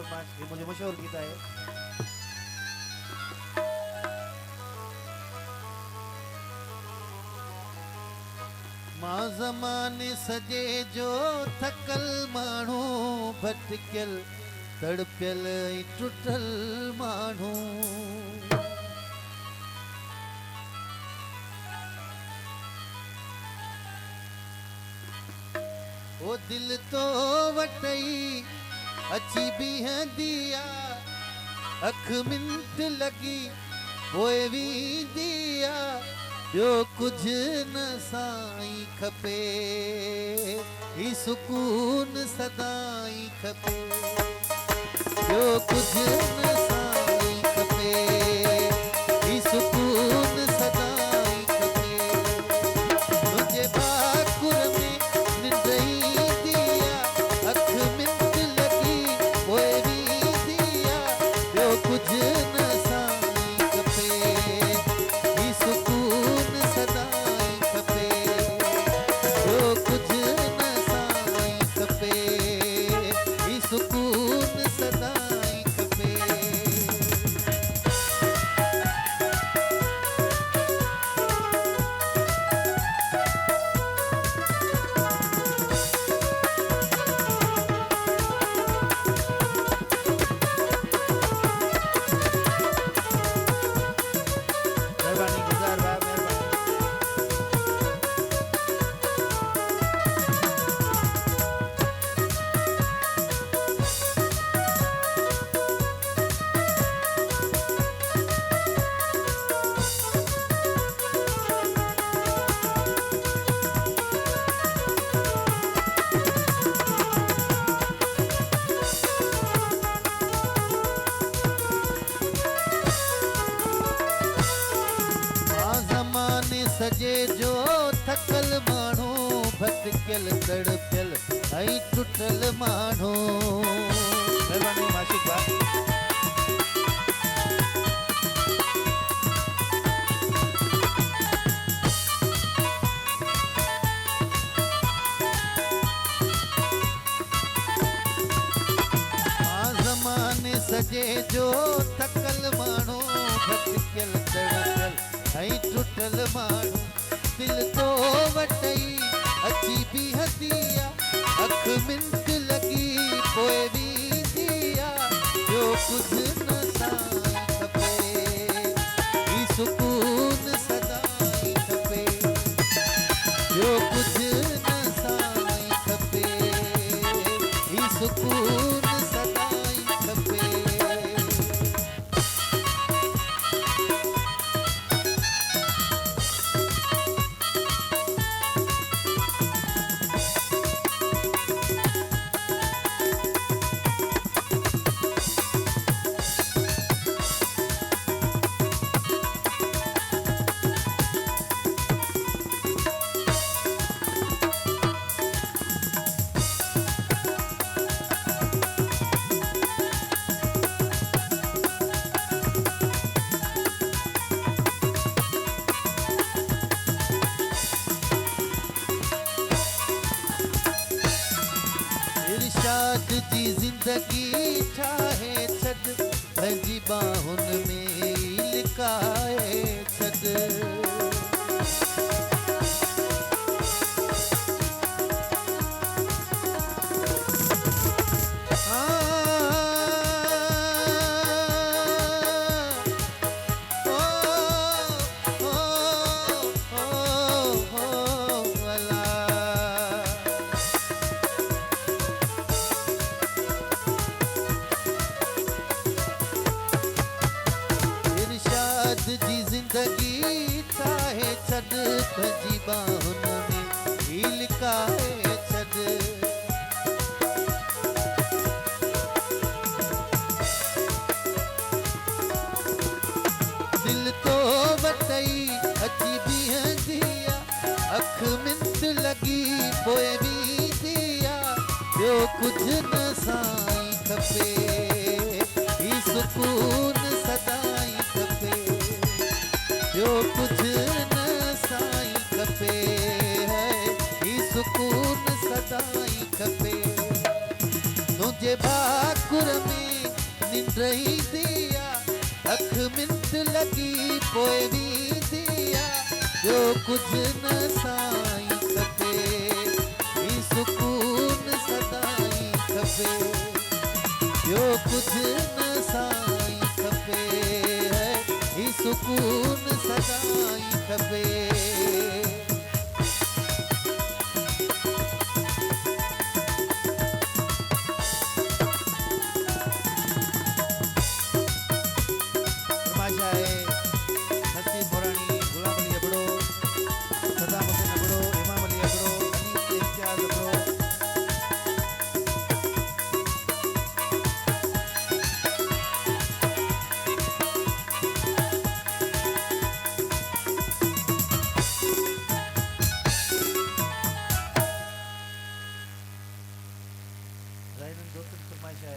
फरमाश ये मुझे मशहूर कीता है। मां ज़माने सजे जो थकल माण्हू भटकियल तड़पियल ऐं टुटल माण्हू ओ दिल तो वटई अची बीहंदी आ अख मिंट लगी पोइ वेंदी आ ॿियो कुझु न साईं खपे ही सुकून सदाई खपे ॿियो कुझु न साईं खपे ही सुकून सदाई खपे मुंहिंजे बाकुर में निंड ईंदी आ अख मिंट लगी पोइ वेंदी आ ॿियो कुझु न साईं खपे ही सुकून सदाई खपे ॿियो कुझु न साईं खपे ही सुकून सदाई खपे। मेहरबानी गुज़ार भाई मेहरबानी। ज़माने सजे जो थकल माण्हू भटकियल तड़पियल ऐं टुटल माण्हू मेहरबानी माशिक भाई। ज़माने सजे जो थकल माण्हू भटकियल तड़पियल ऐं टुटल माण्हू दिल तो वटई अची बीहंदी आ अख मिंट लगी पोइ वेंदी आ ॿियो कुझु न साईं खपे ही सुकून सदाई खपे ॿियो कुझु न साईं खपे ही सुकून सदाई खपे। इरशाद जी जिंदगी ठाहे छॾ पंहिंजी बाहुनि में लिकाए छॾ जी जिंदगी ठाहे छॾ पंहिंजी बाहुनि में ही लिकाए छॾ दिल तो वटई अची बीहंदी आ अख मिंट लगी पोइ वेंदी आ ॿियो कुझु न साईं खपे ही सुकून सदाई खपे ॿियो कुझु न साईं खपे ही सुकून सदाई खपे तुंहिंजे भाउ ठाकुर में निंड ही दिया अख मिंट लगी पोइ भी दिया ॿियो कुझु न साईं खपे ही सुकून सदाई खपे ॿियो कुझु न साईं खपे ही सुकून सदाई खपे